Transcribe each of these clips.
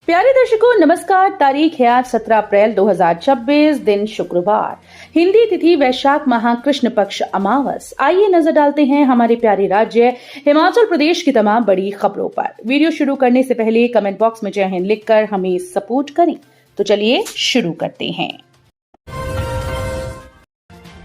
प्यारे दर्शकों नमस्कार। तारीख है आज 17 अप्रैल 2026, दिन शुक्रवार, हिंदी तिथि वैशाख माह कृष्ण पक्ष अमावस। आइए नजर डालते हैं हमारे प्यारे राज्य हिमाचल प्रदेश की तमाम बड़ी खबरों पर। वीडियो शुरू करने से पहले कमेंट बॉक्स में जय हिंद लिखकर हमें सपोर्ट करें। तो चलिए शुरू करते हैं।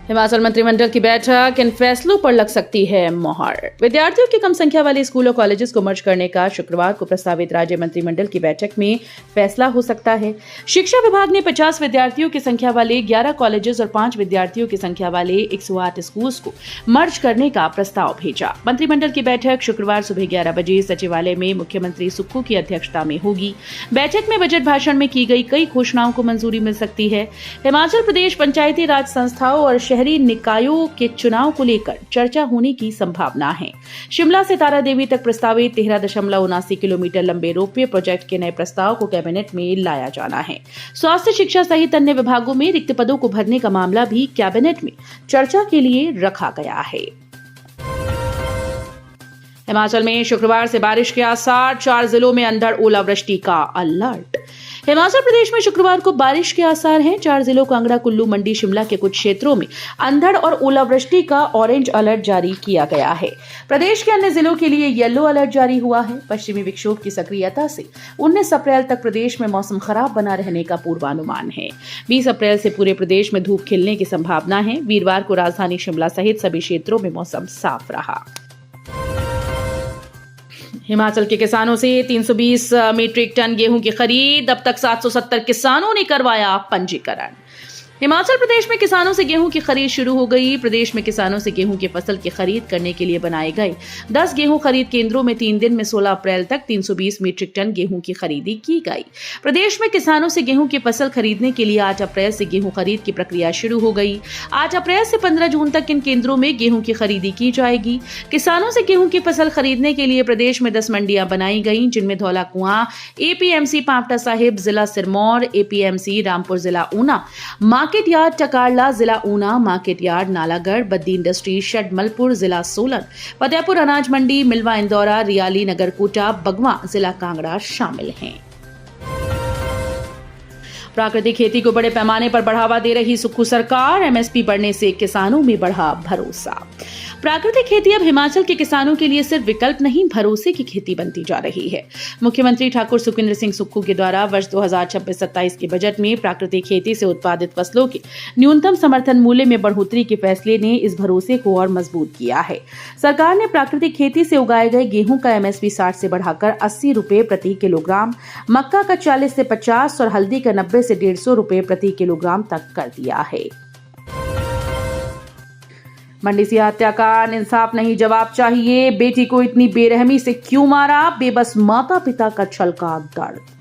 हिमाचल मंत्रिमंडल की बैठक, इन फैसलों पर लग सकती है मोहर। विद्यार्थियों की कम संख्या वाले स्कूल और कॉलेजेस को मर्ज करने का शुक्रवार को प्रस्तावित राज्य मंत्रिमंडल की बैठक में फैसला हो सकता है। शिक्षा विभाग ने 50 विद्यार्थियों की संख्या वाले 11 कॉलेजेस और 5 विद्यार्थियों की संख्या वाले 108 स्कूल्स को मर्ज करने का प्रस्ताव भेजा। मंत्रिमंडल की बैठक शुक्रवार सुबह 11 बजे सचिवालय में मुख्यमंत्री सुक्खू की अध्यक्षता में होगी। बैठक में बजट भाषण में की गई कई घोषणाओं को मंजूरी मिल सकती है। हिमाचल प्रदेश पंचायती राज संस्थाओं और शहरी निकायों के चुनाव को लेकर चर्चा होने की संभावना है। शिमला से तारा देवी तक प्रस्तावित 13.79 किलोमीटर लंबे रोपवे प्रोजेक्ट के नए प्रस्ताव को कैबिनेट में लाया जाना है। स्वास्थ्य, शिक्षा सहित अन्य विभागों में रिक्त पदों को भरने का मामला भी कैबिनेट में चर्चा के लिए रखा गया है। हिमाचल में शुक्रवार से बारिश के आसार, 4 जिलों में अंधड़ ओलावृष्टि का अलर्ट। हिमाचल प्रदेश में शुक्रवार को बारिश के आसार हैं। 4 जिलों कांगड़ा, कुल्लू, मंडी, शिमला के कुछ क्षेत्रों में अंधड़ और ओलावृष्टि का ऑरेंज अलर्ट जारी किया गया है। प्रदेश के अन्य जिलों के लिए येलो अलर्ट जारी हुआ है। पश्चिमी विक्षोभ की सक्रियता से 19 अप्रैल तक प्रदेश में मौसम खराब बना रहने का पूर्वानुमान है। 20 अप्रैल से पूरे प्रदेश में धूप खिलने की संभावना है। वीरवार को राजधानी शिमला सहित सभी क्षेत्रों में मौसम साफ रहा। हिमाचल के किसानों से 320 मीट्रिक टन गेहूं की खरीद, अब तक 770 किसानों ने करवाया पंजीकरण। हिमाचल प्रदेश में किसानों से गेहूं की खरीद शुरू हो गई। प्रदेश में किसानों से गेहूं की फसल की खरीद करने के लिए बनाए गए 10 गेहूं खरीद केंद्रों में 3 दिन में 16 अप्रैल तक 320 मीट्रिक टन गेहूं की खरीदी की गई। प्रदेश में किसानों से गेहूं की फसल खरीदने के लिए 8 अप्रैल से गेहूं खरीद की प्रक्रिया शुरू हो गई। 8 अप्रैल से 15 जून तक इन केंद्रों में गेहूं की खरीदी की जाएगी। किसानों से गेहूं की फसल खरीदने के लिए प्रदेश में 10 मंडियां बनाई गई, जिनमें धौला कुआं एपीएमसी पांवटा साहिब जिला सिरमौर, एपीएमसी रामपुर जिला ऊना, मार्केट यार्ड टकारला जिला Una, market yard Nalagarh, Baddi industry Shadmalpur जिला सोलन, फतेहपुर अनाज मंडी, मिलवा इंदौरा, रियाली नगरकोटा, बगवा जिला कांगड़ा शामिल हैं। प्राकृतिक खेती को बड़े पैमाने पर बढ़ावा दे रही सुक्खू सरकार, एमएसपी बढ़ने से किसानों में बढ़ा भरोसा। प्राकृतिक खेती अब हिमाचल के किसानों के लिए सिर्फ विकल्प नहीं, भरोसे की खेती बनती जा रही है। मुख्यमंत्री ठाकुर सुखविंदर सिंह सुक्खू के द्वारा वर्ष 2026-27 के बजट में प्राकृतिक खेती से उत्पादित फसलों के न्यूनतम समर्थन मूल्य में बढ़ोतरी के फैसले ने इस भरोसे को और मजबूत किया है। सरकार ने प्राकृतिक खेती से उगाए गए गेहूं का एमएसपी 60 से बढ़ाकर 80 रुपए प्रति किलोग्राम, मक्का का 40 से 50 और हल्दी का 90 से 150 रुपए प्रति किलोग्राम तक कर दिया है। मंडी से हत्याकांड, इंसाफ नहीं जवाब चाहिए। बेटी को इतनी बेरहमी से क्यों मारा, बेबस माता पिता का छलका दर्द।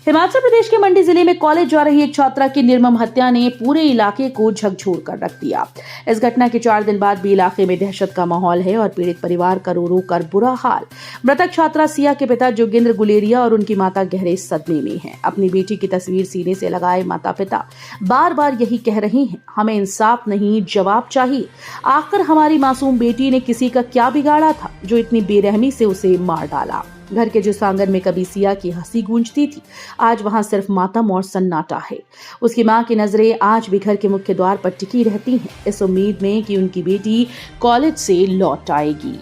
हिमाचल प्रदेश के मंडी जिले में कॉलेज जा रही एक छात्रा की निर्मम हत्या ने पूरे इलाके को झकझोर कर रख दिया। इस घटना के 4 दिन बाद भी इलाके में दहशत का माहौल है और पीड़ित परिवार का रो रो कर बुरा हाल। मृतक छात्रा सिया के पिता जोगिंद्र गुलेरिया और उनकी माता गहरे सदमे में हैं। अपनी बेटी की तस्वीर सीने से लगाए माता पिता बार बार यही कह रहे हैं, हमें इंसाफ नहीं जवाब चाहिए। आखिर हमारी मासूम बेटी ने किसी का क्या बिगाड़ा था जो इतनी बेरहमी से उसे मार डाला। घर के जिस आंगन में कभी सिया की हंसी गूंजती थी, आज वहां सिर्फ मातम और सन्नाटा है। उसकी मां की नजरें आज भी घर के मुख्य द्वार पर टिकी रहती हैं, इस उम्मीद में कि उनकी बेटी कॉलेज से लौट आएगी।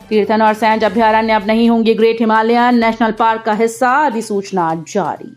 तीर्थन और सैंज अभ्यारण्य अब नहीं होंगे ग्रेट हिमालयन नेशनल पार्क का हिस्सा, अधिसूचना जारी।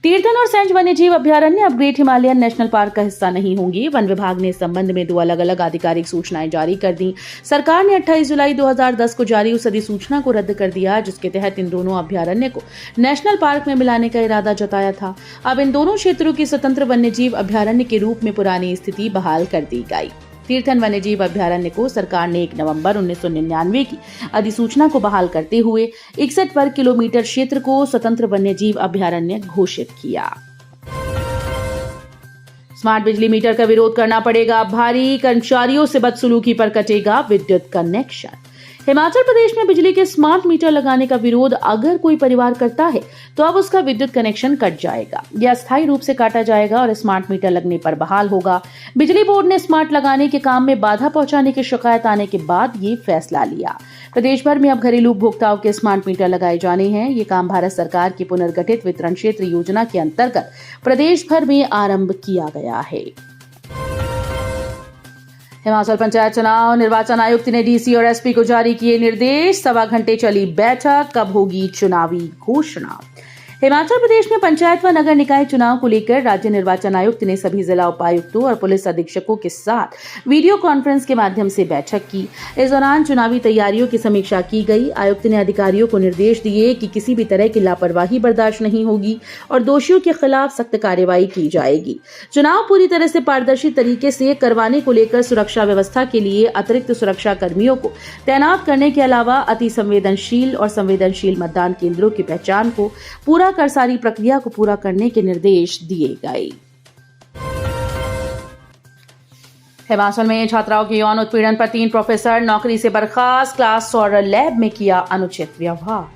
तीर्थन और सैंज वन्यजीव अभ्यारण्य अब ग्रेट हिमालयन नेशनल पार्क का हिस्सा नहीं होंगे। वन विभाग ने इस संबंध में 2 अलग अलग आधिकारिक सूचनाएं जारी कर दी। सरकार ने 28 जुलाई 2010 को जारी उस अधिसूचना को रद्द कर दिया, जिसके तहत इन दोनों अभ्यारण्य को नेशनल पार्क में मिलाने का इरादा जताया था। अब इन दोनों क्षेत्रों की स्वतंत्र वन्यजीव अभ्यारण्य के रूप में पुरानी स्थिति बहाल कर दी गई। तीर्थन वन्यजीव अभ्यारण्य को सरकार ने 1 नवंबर 1999 की अधिसूचना को बहाल करते हुए 61 वर्ग किलोमीटर क्षेत्र को स्वतंत्र वन्यजीव अभ्यारण्य घोषित किया। स्मार्ट बिजली मीटर का विरोध करना पड़ेगा भारी, कर्मचारियों से बदसलूकी पर कटेगा विद्युत कनेक्शन। हिमाचल प्रदेश में बिजली के स्मार्ट मीटर लगाने का विरोध अगर कोई परिवार करता है तो अब उसका विद्युत कनेक्शन कट जाएगा या अस्थायी रूप से काटा जाएगा और स्मार्ट मीटर लगने पर बहाल होगा। बिजली बोर्ड ने स्मार्ट लगाने के काम में बाधा पहुंचाने की शिकायत आने के बाद ये फैसला लिया। प्रदेश भर में अब घरेलू उपभोक्ताओं के स्मार्ट मीटर लगाए जाने हैं। ये काम भारत सरकार की पुनर्गठित वितरण क्षेत्र योजना के अंतर्गत प्रदेश भर में आरंभ किया गया है। हिमाचल पंचायत चुनाव, निर्वाचन आयुक्त ने डीसी और एसपी को जारी किए निर्देश। 1.25 घंटे चली बैठक, कब होगी चुनावी घोषणा। हिमाचल प्रदेश में पंचायत व नगर निकाय चुनाव को लेकर राज्य निर्वाचन आयुक्त ने सभी जिला उपायुक्तों और पुलिस अधीक्षकों के साथ वीडियो कॉन्फ्रेंस के माध्यम से बैठक की। इस दौरान चुनावी तैयारियों की समीक्षा की गई। आयुक्त ने अधिकारियों को निर्देश दिए कि किसी भी तरह की लापरवाही बर्दाश्त नहीं होगी और दोषियों के खिलाफ सख्त कार्रवाई की जाएगी। चुनाव पूरी तरह से पारदर्शी तरीके से करवाने को लेकर सुरक्षा व्यवस्था के लिए अतिरिक्त सुरक्षा कर्मियों को तैनात करने के अलावा अति संवेदनशील और संवेदनशील मतदान केंद्रों की पहचान को पूरा कर सारी प्रक्रिया को पूरा करने के निर्देश दिए गए। हिमाचल में छात्राओं के यौन उत्पीड़न पर 3 प्रोफेसर नौकरी से बर्खास्त, क्लास और लैब में किया अनुचित व्यवहार।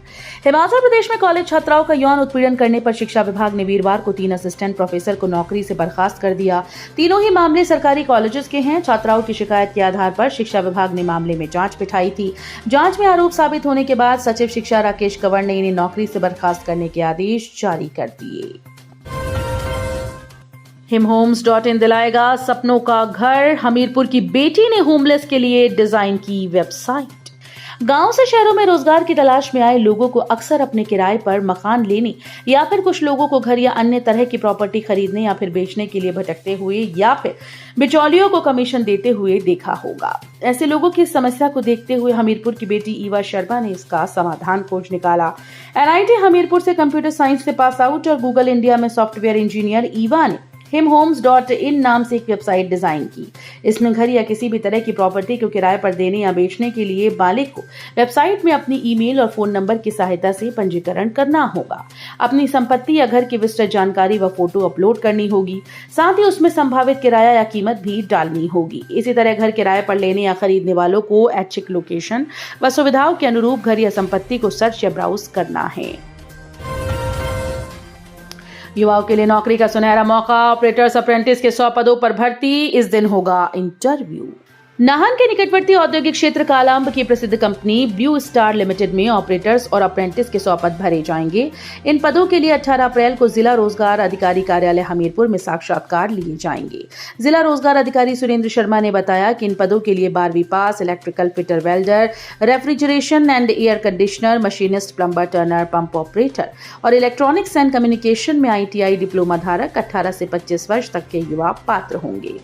हिमाचल प्रदेश में कॉलेज छात्राओं का यौन उत्पीड़न करने पर शिक्षा विभाग ने वीरवार को 3 असिस्टेंट प्रोफेसर को नौकरी से बर्खास्त कर दिया। तीनों ही मामले सरकारी कॉलेजेस के हैं। छात्राओं की शिकायत के आधार पर शिक्षा विभाग ने मामले में जांच बिठाई थी। जांच में आरोप साबित होने के बाद सचिव शिक्षा राकेश कंवर ने इन्हें नौकरी से बर्खास्त करने के आदेश जारी कर दिए। himhomes.in दिलाएगा सपनों का घर। हमीरपुर की बेटी ने होमलेस के लिए डिजाइन की वेबसाइट। गांव से शहरों में रोजगार की तलाश में आए लोगों को अक्सर अपने किराए पर मकान लेने या फिर कुछ लोगों को घर या अन्य तरह की प्रॉपर्टी खरीदने या फिर बेचने के लिए भटकते हुए या फिर बिचौलियों को कमीशन देते हुए देखा होगा। ऐसे लोगों की समस्या को देखते हुए हमीरपुर की बेटी ईवा शर्मा ने इसका समाधान खोज निकाला। NIT हमीरपुर से कंप्यूटर साइंस से पास आउट और गूगल इंडिया में सॉफ्टवेयर इंजीनियर ईवा ने himhomes.in नाम से एक वेबसाइट डिजाइन की। इसमें घर या किसी भी तरह की प्रॉपर्टी को किराए पर देने या बेचने के लिए मालिक को वेबसाइट में अपनी ईमेल और फोन नंबर की सहायता से पंजीकरण करना होगा। अपनी संपत्ति या घर की विस्तृत जानकारी व फोटो अपलोड करनी होगी। साथ ही उसमें संभावित किराया या कीमत भी डालनी होगी। इसी तरह घर किराए पर लेने या खरीदने वालों को ऐच्छिक लोकेशन व सुविधाओं के अनुरूप घर या संपत्ति को सर्च या ब्राउज करना है। युवाओं के लिए नौकरी का सुनहरा मौका। ऑपरेटर्स अप्रेंटिस के 100 पदों पर भर्ती। इस दिन होगा इंटरव्यू। नाहन के निकटवर्ती औद्योगिक क्षेत्र कालाअंब की प्रसिद्ध कंपनी ब्लू स्टार लिमिटेड में ऑपरेटर्स और अप्रेंटिस के 100 पद भरे जाएंगे। इन पदों के लिए 18 अप्रैल को जिला रोजगार अधिकारी कार्यालय हमीरपुर में साक्षात्कार लिए जाएंगे। जिला रोजगार अधिकारी सुरेंद्र शर्मा ने बताया कि इन पदों के लिए 12वीं पास, electrical fitter welder, refrigeration and air conditioner, machinist, plumber, turner, pump operator और इलेक्ट्रॉनिक्स एंड कम्युनिकेशन में ITI डिप्लोमा धारक 18 से 25 वर्ष तक के युवा पात्र होंगे।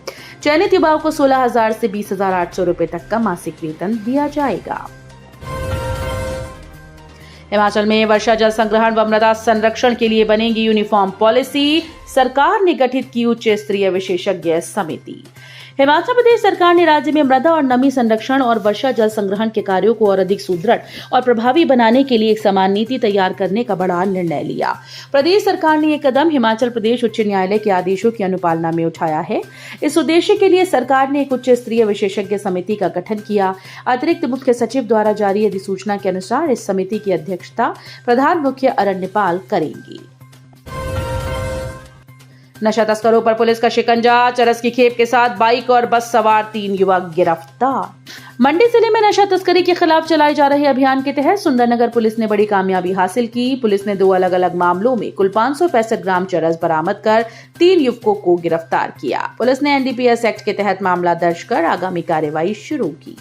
चयनित युवाओं को 16,000 से 20,800 रुपए तक का मासिक वेतन दिया जाएगा। हिमाचल में वर्षा जल संग्रहण व मृदा संरक्षण के लिए बनेगी यूनिफॉर्म पॉलिसी। सरकार ने गठित की उच्च स्तरीय विशेषज्ञ समिति। हिमाचल प्रदेश सरकार ने राज्य में मृदा और नमी संरक्षण और वर्षा जल संग्रहण के कार्यों को और अधिक सुदृढ़ और प्रभावी बनाने के लिए एक समान नीति तैयार करने का बड़ा निर्णय लिया। प्रदेश सरकार ने यह कदम हिमाचल प्रदेश उच्च न्यायालय के आदेशों की अनुपालना में उठाया है। इस उद्देश्य के लिए सरकार ने एक उच्च स्तरीय विशेषज्ञ समिति का गठन किया। अतिरिक्त मुख्य सचिव द्वारा जारी अधिसूचना के अनुसार इस समिति की अध्यक्षता प्रधान मुख्य अरण्यपाल करेंगी। नशा तस्करों पर पुलिस का शिकंजा। चरस की खेप के साथ बाइक और बस सवार 3 युवक गिरफ्तार। मंडी जिले में नशा तस्करी के खिलाफ चलाए जा रहे अभियान के तहत सुंदरनगर पुलिस ने बड़ी कामयाबी हासिल की। पुलिस ने 2 अलग अलग मामलों में कुल 565 ग्राम चरस बरामद कर 3 युवकों को गिरफ्तार किया। पुलिस ने NDPS एक्ट के तहत मामला दर्ज कर आगामी कार्रवाई शुरू की।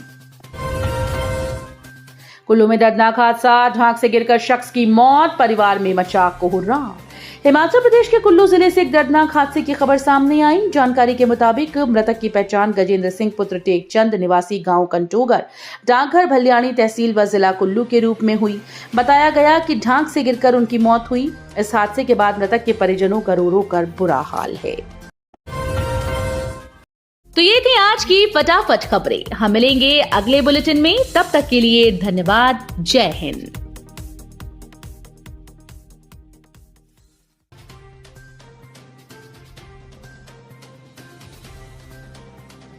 कुल्लू में दर्दनाक हादसा। ढांक से गिरकर शख्स की मौत, परिवार में मचा कोहराम। हिमाचल प्रदेश के कुल्लू जिले से एक दर्दनाक हादसे की खबर सामने आई। जानकारी के मुताबिक मृतक की पहचान गजेंद्र सिंह पुत्र टेकचंद निवासी गांव कंटोगर, डाकघर भल्याणी तहसील व जिला कुल्लू के रूप में हुई। बताया गया कि ढांक से गिरकर उनकी मौत हुई। इस हादसे के बाद मृतक के परिजनों का रो रो कर बुरा हाल है। तो ये थी आज की फटाफट खबरें। हम मिलेंगे अगले बुलेटिन में। तब तक के लिए धन्यवाद। जय हिंद।